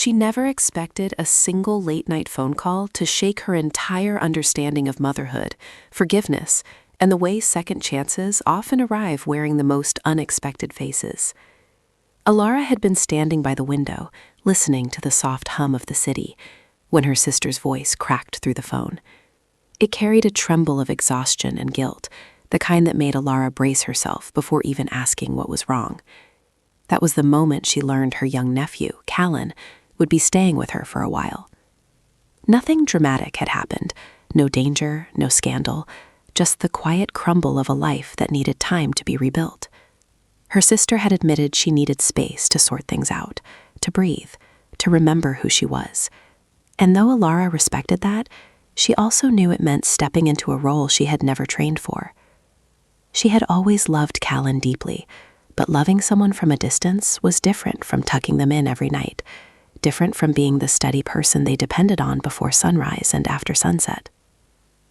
She never expected a single late-night phone call to shake her entire understanding of motherhood, forgiveness, and the way second chances often arrive wearing the most unexpected faces. Alara had been standing by the window, listening to the soft hum of the city, when her sister's voice cracked through the phone. It carried a tremble of exhaustion and guilt, the kind that made Alara brace herself before even asking what was wrong. That was the moment she learned her young nephew, Callan, would be staying with her for a while. Nothing dramatic had happened, no danger, no scandal, just the quiet crumble of a life that needed time to be rebuilt. Her sister had admitted she needed space to sort things out, to breathe, to remember who she was. And though Alara respected that, she also knew it meant stepping into a role she had never trained for. She had always loved Callan deeply, but loving someone from a distance was different from tucking them in every night, different from being the steady person they depended on before sunrise and after sunset.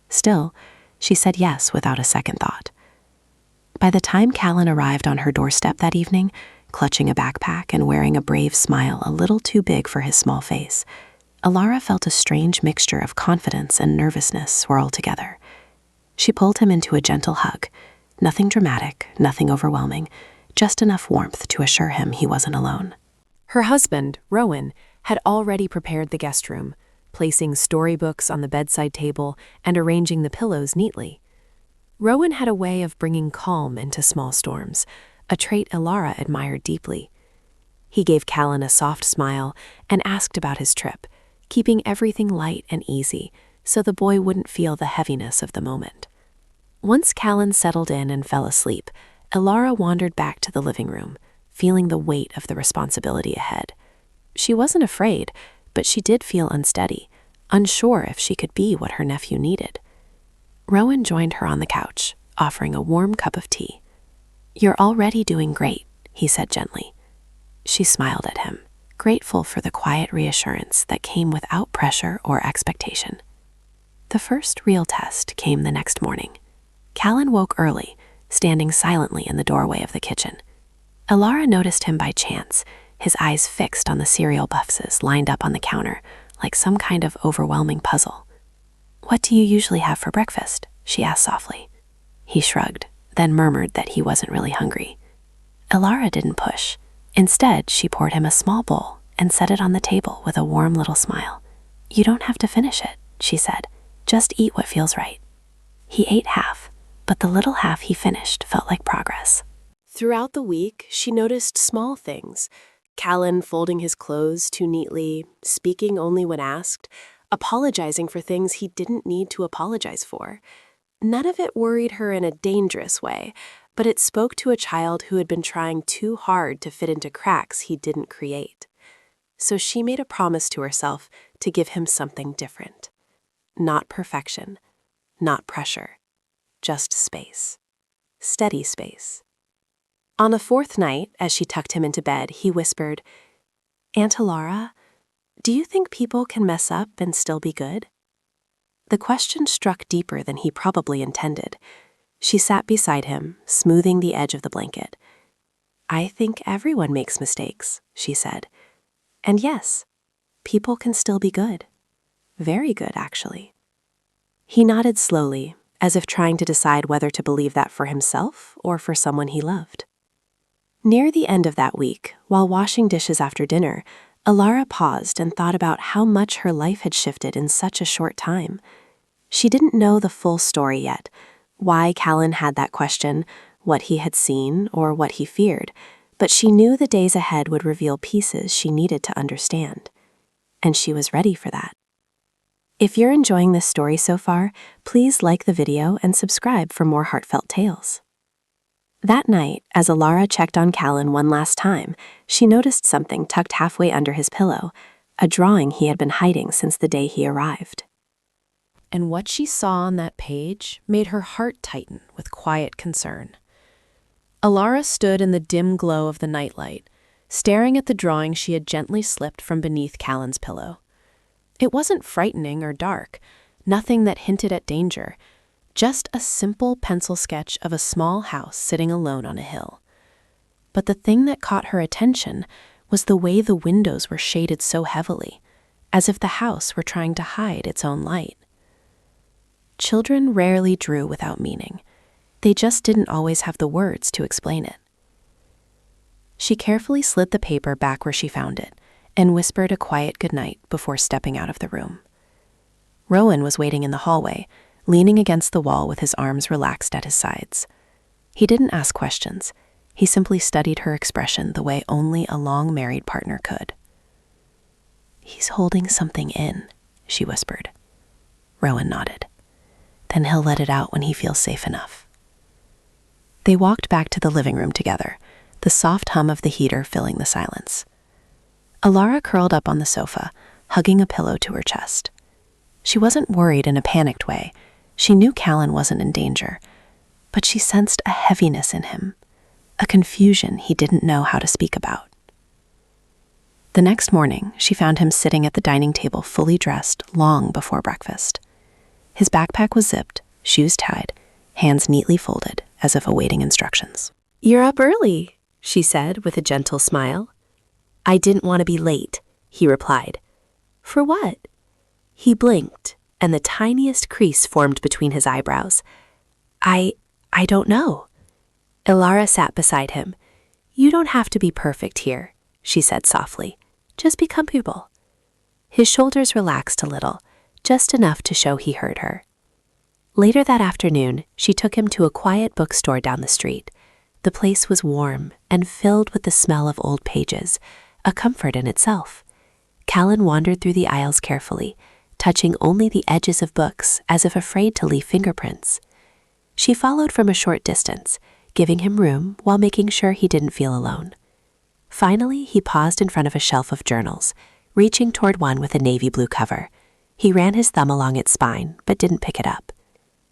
Still, she said yes without a second thought. By the time Callan arrived on her doorstep that evening, clutching a backpack and wearing a brave smile a little too big for his small face, Alara felt a strange mixture of confidence and nervousness swirl together. She pulled him into a gentle hug, nothing dramatic, nothing overwhelming, just enough warmth to assure him he wasn't alone. Her husband, Rowan, had already prepared the guest room, placing storybooks on the bedside table and arranging the pillows neatly. Rowan had a way of bringing calm into small storms, a trait Alara admired deeply. He gave Callan a soft smile and asked about his trip, keeping everything light and easy so the boy wouldn't feel the heaviness of the moment. Once Callan settled in and fell asleep, Alara wandered back to the living room, feeling the weight of the responsibility ahead. She wasn't afraid, but she did feel unsteady, unsure if she could be what her nephew needed. Rowan joined her on the couch, offering a warm cup of tea. "You're already doing great," he said gently. She smiled at him, grateful for the quiet reassurance that came without pressure or expectation. The first real test came the next morning. Callan woke early, standing silently in the doorway of the kitchen. Alara noticed him by chance, his eyes fixed on the cereal boxes lined up on the counter, like some kind of overwhelming puzzle. "What do you usually have for breakfast?" she asked softly. He shrugged, then murmured that he wasn't really hungry. Alara didn't push. Instead, she poured him a small bowl and set it on the table with a warm little smile. "You don't have to finish it," she said. "Just eat what feels right." He ate half, but the little half he finished felt like progress. Throughout the week, she noticed small things. Callan folding his clothes too neatly, speaking only when asked, apologizing for things he didn't need to apologize for. None of it worried her in a dangerous way, but it spoke to a child who had been trying too hard to fit into cracks he didn't create. So she made a promise to herself to give him something different. Not perfection, not pressure, just space. Steady space. On the fourth night, as she tucked him into bed, he whispered, "Aunt Alara, do you think people can mess up and still be good?" The question struck deeper than he probably intended. She sat beside him, smoothing the edge of the blanket. "I think everyone makes mistakes," she said. "And yes, people can still be good. Very good, actually." He nodded slowly, as if trying to decide whether to believe that for himself or for someone he loved. Near the end of that week, while washing dishes after dinner, Alara paused and thought about how much her life had shifted in such a short time. She didn't know the full story yet, why Callan had that question, what he had seen, or what he feared, but she knew the days ahead would reveal pieces she needed to understand. And she was ready for that. If you're enjoying this story so far, please like the video and subscribe for more heartfelt tales. That night, as Alara checked on Callan one last time, she noticed something tucked halfway under his pillow, a drawing he had been hiding since the day he arrived. And what she saw on that page made her heart tighten with quiet concern. Alara stood in the dim glow of the nightlight, staring at the drawing she had gently slipped from beneath Callan's pillow. It wasn't frightening or dark, nothing that hinted at danger, just a simple pencil sketch of a small house sitting alone on a hill. But the thing that caught her attention was the way the windows were shaded so heavily, as if the house were trying to hide its own light. Children rarely drew without meaning. They just didn't always have the words to explain it. She carefully slid the paper back where she found it and whispered a quiet goodnight before stepping out of the room. Rowan was waiting in the hallway, leaning against the wall with his arms relaxed at his sides. He didn't ask questions. He simply studied her expression the way only a long-married partner could. "He's holding something in," she whispered. Rowan nodded. "Then he'll let it out when he feels safe enough." They walked back to the living room together, the soft hum of the heater filling the silence. Alara curled up on the sofa, hugging a pillow to her chest. She wasn't worried in a panicked way. She knew Callan wasn't in danger, but she sensed a heaviness in him, a confusion he didn't know how to speak about. The next morning, she found him sitting at the dining table fully dressed long before breakfast. His backpack was zipped, shoes tied, hands neatly folded as if awaiting instructions. "You're up early," she said with a gentle smile. "I didn't want to be late," he replied. "For what?" He blinked, and the tiniest crease formed between his eyebrows. I don't know." Alara sat beside him. "You don't have to be perfect here," she said softly. "Just be comfortable." His shoulders relaxed a little, just enough to show he heard her. Later that afternoon, she took him to a quiet bookstore down the street. The place was warm and filled with the smell of old pages, a comfort in itself. Callan wandered through the aisles carefully, touching only the edges of books as if afraid to leave fingerprints. She followed from a short distance, giving him room while making sure he didn't feel alone. Finally, he paused in front of a shelf of journals, reaching toward one with a navy blue cover. He ran his thumb along its spine, but didn't pick it up.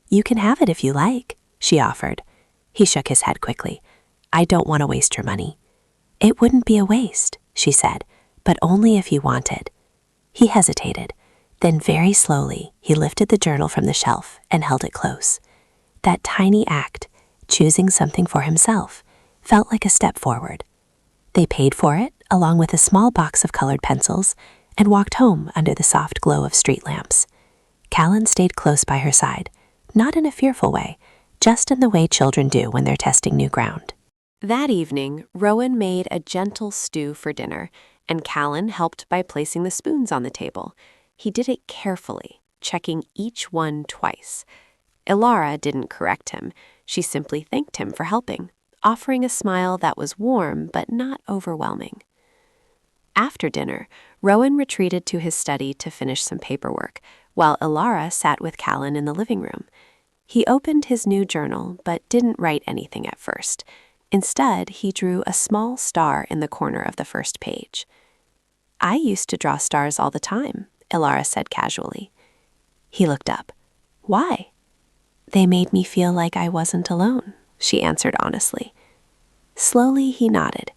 "You can have it if you like," she offered. He shook his head quickly. "I don't want to waste your money." "It wouldn't be a waste," she said, "but only if you wanted." He hesitated. Then very slowly, he lifted the journal from the shelf and held it close. That tiny act, choosing something for himself, felt like a step forward. They paid for it, along with a small box of colored pencils, and walked home under the soft glow of street lamps. Callan stayed close by her side, not in a fearful way, just in the way children do when they're testing new ground. That evening, Rowan made a gentle stew for dinner, and Callan helped by placing the spoons on the table. He did it carefully, checking each one twice. Alara didn't correct him. She simply thanked him for helping, offering a smile that was warm but not overwhelming. After dinner, Rowan retreated to his study to finish some paperwork, while Alara sat with Callan in the living room. He opened his new journal but didn't write anything at first. Instead, he drew a small star in the corner of the first page. "I used to draw stars all the time," Alara said casually. He looked up. "Why?" "They made me feel like I wasn't alone," she answered honestly. Slowly, he nodded.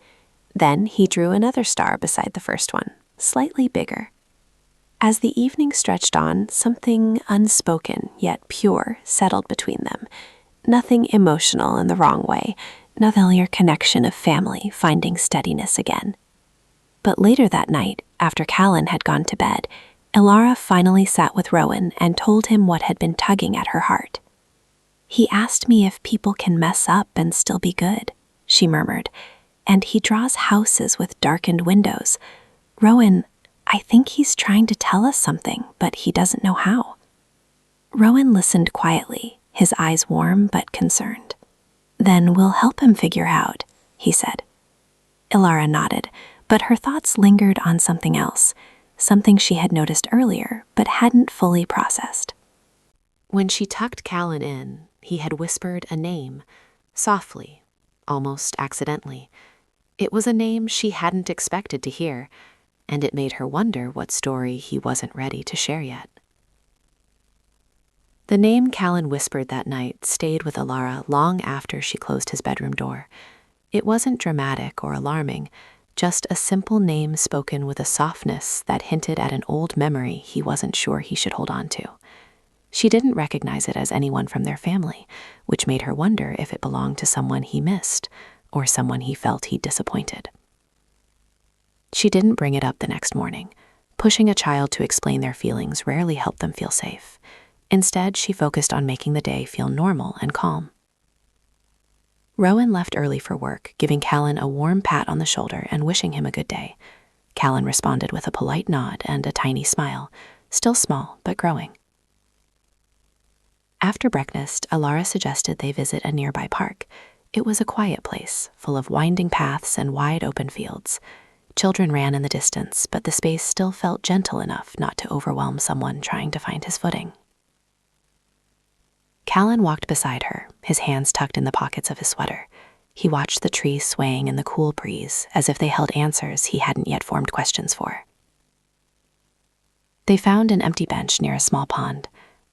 Then he drew another star beside the first one, slightly bigger. As the evening stretched on, something unspoken yet pure settled between them. Nothing emotional in the wrong way, no familiar connection of family finding steadiness again. But later that night, after Callan had gone to bed, Alara finally sat with Rowan and told him what had been tugging at her heart. "He asked me if people can mess up and still be good," she murmured, "and he draws houses with darkened windows. Rowan, I think he's trying to tell us something, but he doesn't know how." Rowan listened quietly, his eyes warm but concerned. "Then we'll help him figure out," he said. Alara nodded, but her thoughts lingered on something else, something she had noticed earlier but hadn't fully processed. When she tucked Callan in, he had whispered a name, softly, almost accidentally. It was a name she hadn't expected to hear, and it made her wonder what story he wasn't ready to share yet. The name Callan whispered that night stayed with Alara long after she closed his bedroom door. It wasn't dramatic or alarming, just a simple name spoken with a softness that hinted at an old memory he wasn't sure he should hold on to. She didn't recognize it as anyone from their family, which made her wonder if it belonged to someone he missed or someone he felt he'd disappointed. She didn't bring it up the next morning. Pushing a child to explain their feelings rarely helped them feel safe. Instead, she focused on making the day feel normal and calm. Rowan left early for work, giving Callan a warm pat on the shoulder and wishing him a good day. Callan responded with a polite nod and a tiny smile, still small but growing. After breakfast, Alara suggested they visit a nearby park. It was a quiet place, full of winding paths and wide open fields. Children ran in the distance, but the space still felt gentle enough not to overwhelm someone trying to find his footing. Callan walked beside her, his hands tucked in the pockets of his sweater. He watched the trees swaying in the cool breeze, as if they held answers he hadn't yet formed questions for. They found an empty bench near a small pond.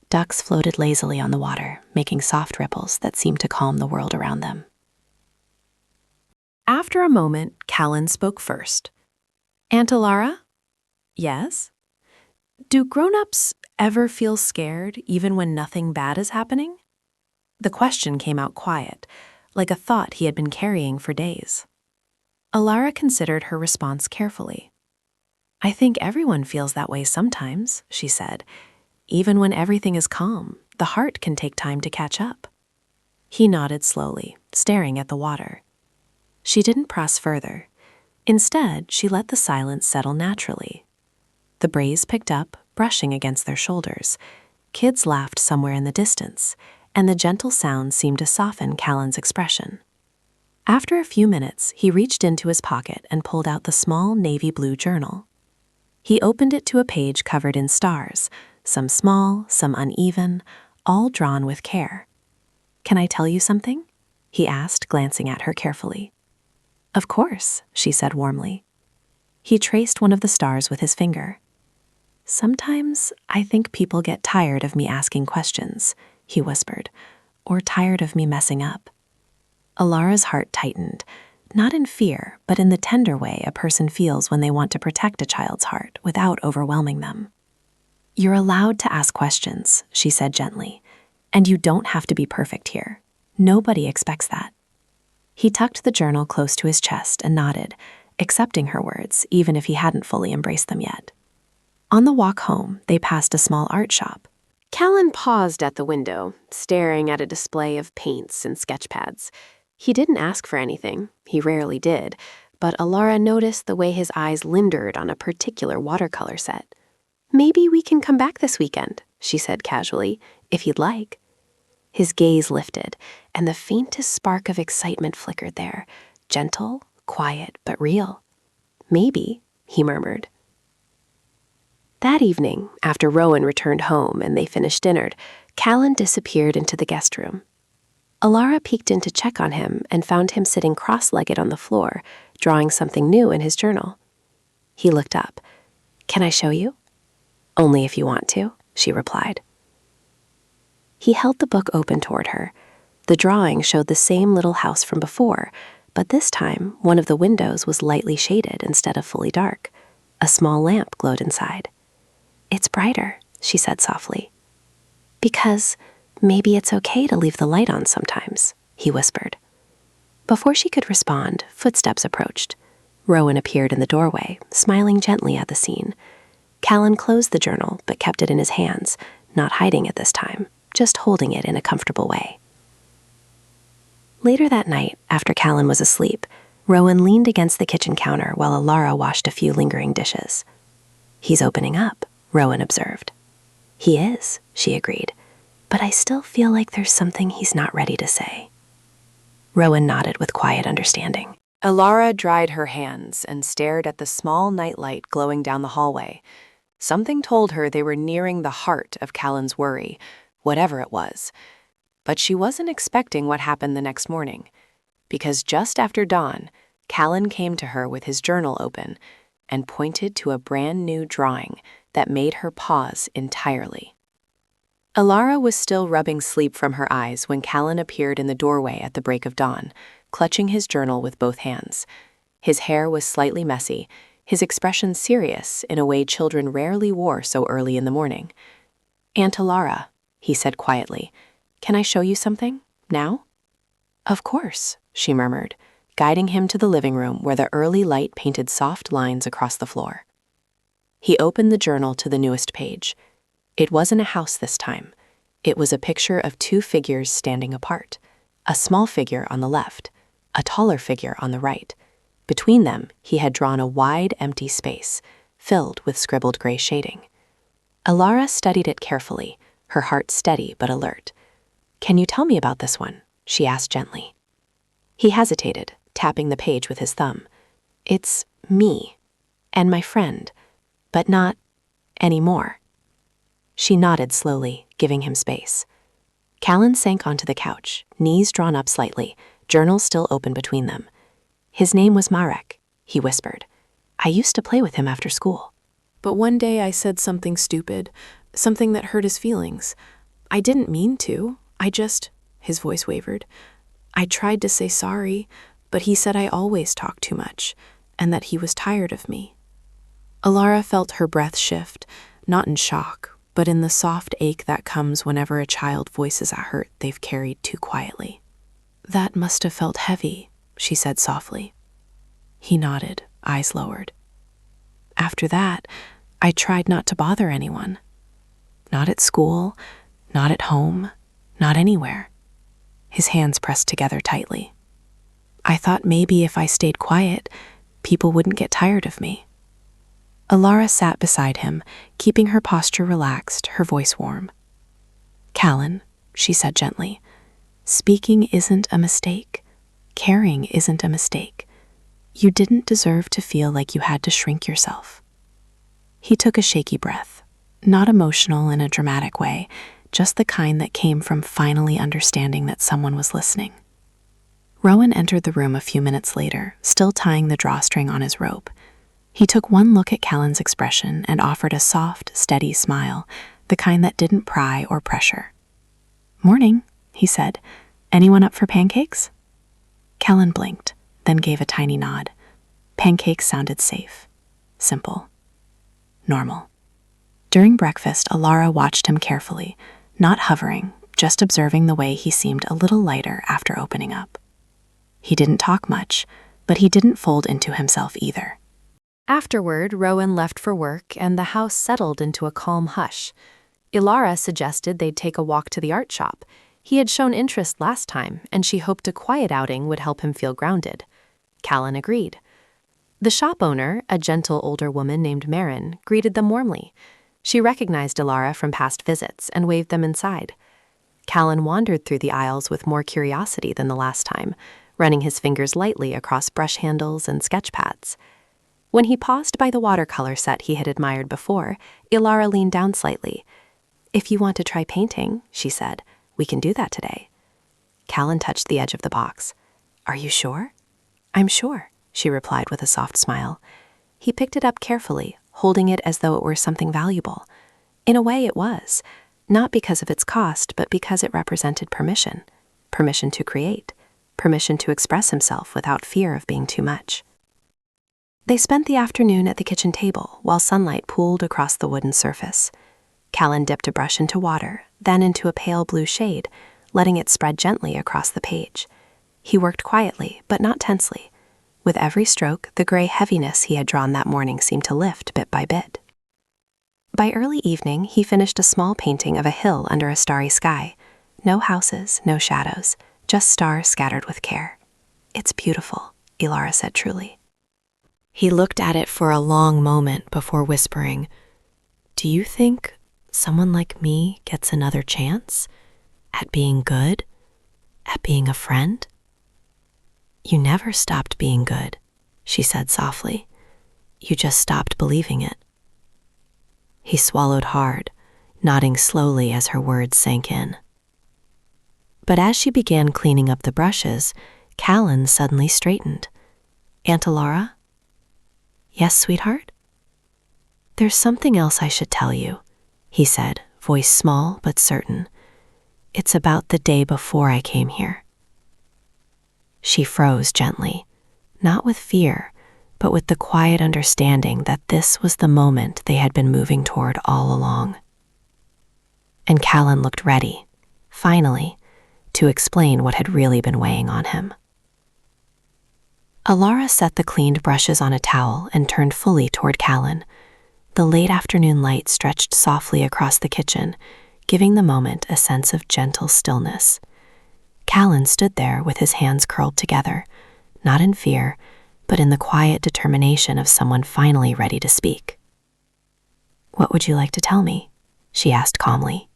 Ducks floated lazily on the water, making soft ripples that seemed to calm the world around them. After a moment, Callan spoke first. "Aunt Alara?" "Yes?" "Do grown-ups ever feel scared even when nothing bad is happening?" The question came out quiet, like a thought he had been carrying for days. Alara considered her response carefully. "I think everyone feels that way sometimes," she said. "Even when everything is calm, the heart can take time to catch up." He nodded slowly, staring at the water. She didn't press further. Instead, she let the silence settle naturally. The breeze picked up, brushing against their shoulders. Kids laughed somewhere in the distance, and the gentle sound seemed to soften Callan's expression. After a few minutes, he reached into his pocket and pulled out the small navy blue journal. He opened it to a page covered in stars, some small, some uneven, all drawn with care. "Can I tell you something?" he asked, glancing at her carefully. "Of course," she said warmly. He traced one of the stars with his finger. "Sometimes I think people get tired of me asking questions," he whispered, "or tired of me messing up." Alara's heart tightened, not in fear, but in the tender way a person feels when they want to protect a child's heart without overwhelming them. "You're allowed to ask questions," she said gently, "and you don't have to be perfect here. Nobody expects that." He tucked the journal close to his chest and nodded, accepting her words, even if he hadn't fully embraced them yet. On the walk home, they passed a small art shop. Callan paused at the window, staring at a display of paints and sketch pads. He didn't ask for anything, he rarely did, but Alara noticed the way his eyes lingered on a particular watercolor set. "Maybe we can come back this weekend," she said casually, "if you'd like." His gaze lifted, and the faintest spark of excitement flickered there, gentle, quiet, but real. "Maybe," he murmured. That evening, after Rowan returned home and they finished dinner, Callan disappeared into the guest room. Alara peeked in to check on him and found him sitting cross-legged on the floor, drawing something new in his journal. He looked up. "Can I show you?" "Only if you want to," she replied. He held the book open toward her. The drawing showed the same little house from before, but this time one of the windows was lightly shaded instead of fully dark. A small lamp glowed inside. "It's brighter," she said softly. "Because maybe it's okay to leave the light on sometimes," he whispered. Before she could respond, footsteps approached. Rowan appeared in the doorway, smiling gently at the scene. Callan closed the journal but kept it in his hands, not hiding it this time, just holding it in a comfortable way. Later that night, after Callan was asleep, Rowan leaned against the kitchen counter while Alara washed a few lingering dishes. "He's opening up," Rowan observed. "He is," she agreed, "but I still feel like there's something he's not ready to say." Rowan nodded with quiet understanding. Alara dried her hands and stared at the small nightlight glowing down the hallway. Something told her they were nearing the heart of Callan's worry, whatever it was. But she wasn't expecting what happened the next morning, because just after dawn, Callan came to her with his journal open and pointed to a brand new drawing that made her pause entirely. Alara was still rubbing sleep from her eyes when Callan appeared in the doorway at the break of dawn, clutching his journal with both hands. His hair was slightly messy, his expression serious in a way children rarely wore so early in the morning. "Aunt Alara," he said quietly, "can I show you something? Now?" "Of course," she murmured, guiding him to the living room where the early light painted soft lines across the floor. He opened the journal to the newest page. It wasn't a house this time. It was a picture of two figures standing apart, a small figure on the left, a taller figure on the right. Between them, he had drawn a wide, empty space, filled with scribbled gray shading. Ilara studied it carefully, her heart steady but alert. "Can you tell me about this one?" she asked gently. He hesitated, tapping the page with his thumb. "It's me and my friend, but not anymore." She nodded slowly, giving him space. Callan sank onto the couch, knees drawn up slightly, journal still open between them. "His name was Marek," he whispered. "I used to play with him after school. But one day I said something stupid, something that hurt his feelings. I didn't mean to. His voice wavered. I tried to say sorry, but he said I always talked too much, and that he was tired of me." Ilara felt her breath shift, not in shock, but in the soft ache that comes whenever a child voices a hurt they've carried too quietly. "That must have felt heavy," she said softly. He nodded, eyes lowered. "After that, I tried not to bother anyone. Not at school, not at home, not anywhere." His hands pressed together tightly. "I thought maybe if I stayed quiet, people wouldn't get tired of me." Ilara sat beside him, keeping her posture relaxed, her voice warm. "Callan," she said gently, "speaking isn't a mistake. Caring isn't a mistake. You didn't deserve to feel like you had to shrink yourself." He took a shaky breath, not emotional in a dramatic way, just the kind that came from finally understanding that someone was listening. Rowan entered the room a few minutes later, still tying the drawstring on his rope. He took one look at Callan's expression and offered a soft, steady smile, the kind that didn't pry or pressure. "Morning," he said. "Anyone up for pancakes?" Callan blinked, then gave a tiny nod. Pancakes sounded safe, simple, normal. During breakfast, Ilara watched him carefully, not hovering, just observing the way he seemed a little lighter after opening up. He didn't talk much, but he didn't fold into himself either. Afterward, Rowan left for work and the house settled into a calm hush. Ilara suggested they'd take a walk to the art shop. He had shown interest last time, and she hoped a quiet outing would help him feel grounded. Callan agreed. The shop owner, a gentle older woman named Marin, greeted them warmly. She recognized Ilara from past visits and waved them inside. Callan wandered through the aisles with more curiosity than the last time, running his fingers lightly across brush handles and sketch pads. When he paused by the watercolor set he had admired before, Ilara leaned down slightly. "If you want to try painting," she said, "we can do that today." Callan touched the edge of the box. "Are you sure?" "I'm sure," she replied with a soft smile. He picked it up carefully, holding it as though it were something valuable. In a way it was, not because of its cost, but because it represented permission. Permission to create, permission to express himself without fear of being too much. They spent the afternoon at the kitchen table while sunlight pooled across the wooden surface. Callan dipped a brush into water, then into a pale blue shade, letting it spread gently across the page. He worked quietly, but not tensely. With every stroke, the gray heaviness he had drawn that morning seemed to lift bit by bit. By early evening, he finished a small painting of a hill under a starry sky. No houses, no shadows, just stars scattered with care. "It's beautiful," Ilara said truly. He looked at it for a long moment before whispering, "Do you think someone like me gets another chance? At being good? At being a friend?" "You never stopped being good," she said softly. "You just stopped believing it." He swallowed hard, nodding slowly as her words sank in. But as she began cleaning up the brushes, Callan suddenly straightened. "Aunt Ilara?" "Yes, sweetheart?" "There's something else I should tell you," he said, voice small but certain. "It's about the day before I came here." She froze gently, not with fear, but with the quiet understanding that this was the moment they had been moving toward all along. And Callan looked ready, finally, to explain what had really been weighing on him. Alara set the cleaned brushes on a towel and turned fully toward Callan. The late afternoon light stretched softly across the kitchen, giving the moment a sense of gentle stillness. Callan stood there with his hands curled together, not in fear, but in the quiet determination of someone finally ready to speak. "What would you like to tell me?" she asked calmly.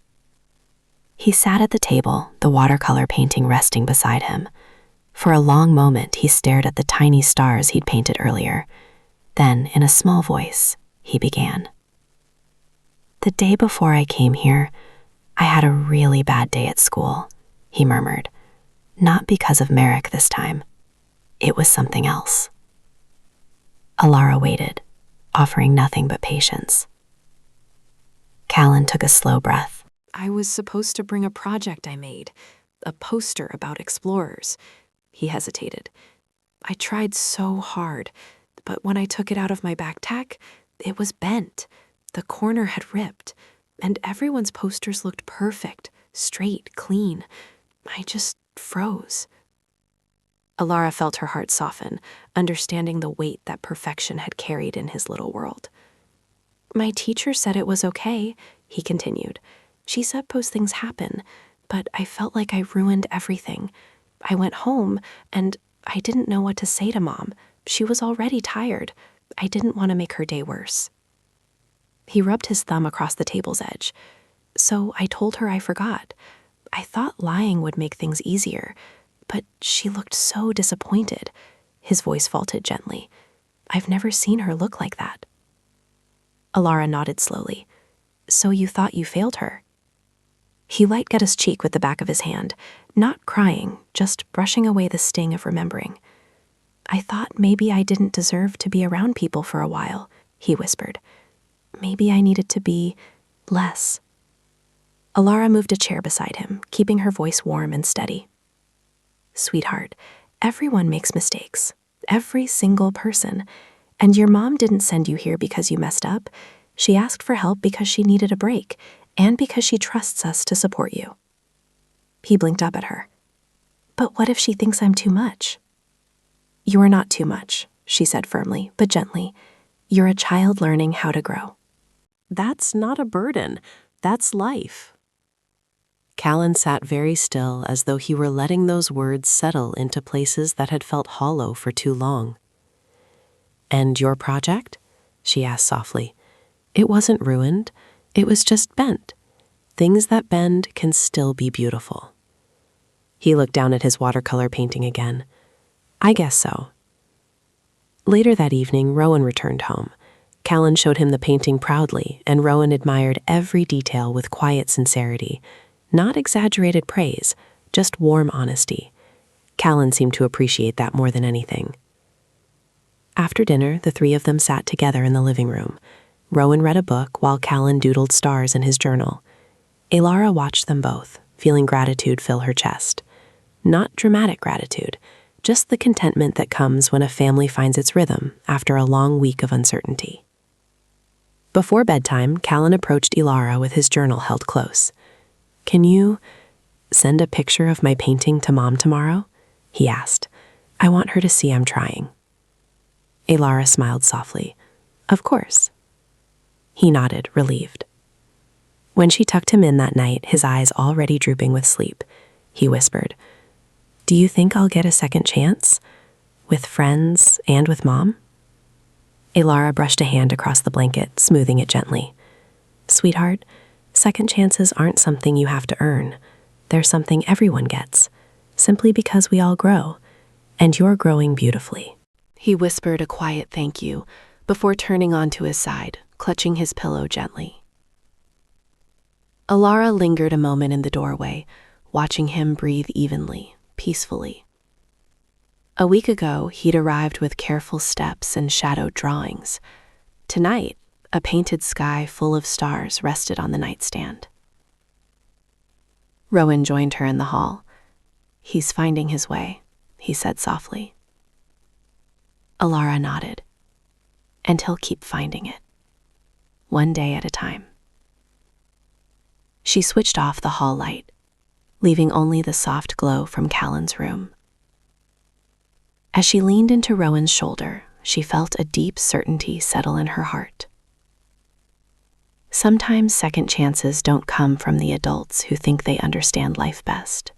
He sat at the table, the watercolor painting resting beside him. For a long moment, he stared at the tiny stars he'd painted earlier. Then, in a small voice, he began. "The day before I came here, I had a really bad day at school," he murmured. "Not because of Merrick this time. It was something else." Alara waited, offering nothing but patience. Callan took a slow breath. "I was supposed to bring a project I made, a poster about explorers." He hesitated. "I tried so hard, but when I took it out of my backpack, it was bent. The corner had ripped, and everyone's posters looked perfect, straight, clean. I just froze." Alara felt her heart soften, understanding the weight that perfection had carried in his little world. "My teacher said it was okay," he continued. "She said those things happen, but I felt like I ruined everything. I went home, and I didn't know what to say to Mom. She was already tired. I didn't want to make her day worse." He rubbed his thumb across the table's edge. "So I told her I forgot. I thought lying would make things easier, but she looked so disappointed." His voice faltered gently. "I've never seen her look like that." Alara nodded slowly. "So you thought you failed her?" He light cut his cheek with the back of his hand, not crying, just brushing away the sting of remembering. "I thought maybe I didn't deserve to be around people for a while," he whispered. "Maybe I needed to be less." Alara moved a chair beside him, keeping her voice warm and steady. "Sweetheart, everyone makes mistakes. Every single person. And your mom didn't send you here because you messed up. She asked for help because she needed a break, and because she trusts us to support you." He blinked up at her. "But what if she thinks I'm too much?" "You're not too much," she said firmly, but gently. "You're a child learning how to grow." "That's not a burden. That's life." Callan sat very still, as though he were letting those words settle into places that had felt hollow for too long. "And your project?" she asked softly. "It wasn't ruined. It was just bent. Things that bend can still be beautiful." He looked down at his watercolor painting again. "I guess so." Later that evening, Rowan returned home. Callan showed him the painting proudly, and Rowan admired every detail with quiet sincerity. Not exaggerated praise, just warm honesty. Callan seemed to appreciate that more than anything. After dinner, the three of them sat together in the living room. Rowan read a book while Callan doodled stars in his journal. Alara watched them both, feeling gratitude fill her chest. Not dramatic gratitude, just the contentment that comes when a family finds its rhythm after a long week of uncertainty. Before bedtime, Callan approached Alara with his journal held close. "Can you send a picture of my painting to Mom tomorrow?" he asked. "I want her to see I'm trying." Alara smiled softly. "Of course." He nodded, relieved. When she tucked him in that night, his eyes already drooping with sleep, he whispered, "Do you think I'll get a second chance? With friends and with Mom?" Alara brushed a hand across the blanket, smoothing it gently. "Sweetheart, second chances aren't something you have to earn. They're something everyone gets, simply because we all grow, and you're growing beautifully." He whispered a quiet thank you before turning onto his side, clutching his pillow gently. Alara lingered a moment in the doorway, watching him breathe evenly, peacefully. A week ago, he'd arrived with careful steps and shadowed drawings. Tonight, a painted sky full of stars rested on the nightstand. Rowan joined her in the hall. "He's finding his way," he said softly. Alara nodded. "And he'll keep finding it, one day at a time." She switched off the hall light, leaving only the soft glow from Callan's room. As she leaned into Rowan's shoulder, she felt a deep certainty settle in her heart. Sometimes second chances don't come from the adults who think they understand life best.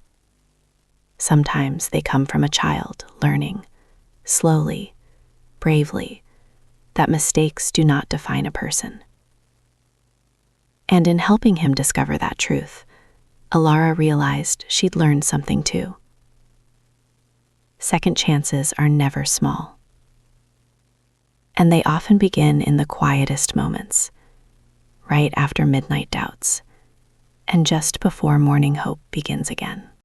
Sometimes they come from a child learning, slowly, bravely, that mistakes do not define a person. And in helping him discover that truth, Alara realized she'd learned something too. Second chances are never small. And they often begin in the quietest moments, right after midnight doubts, and just before morning hope begins again.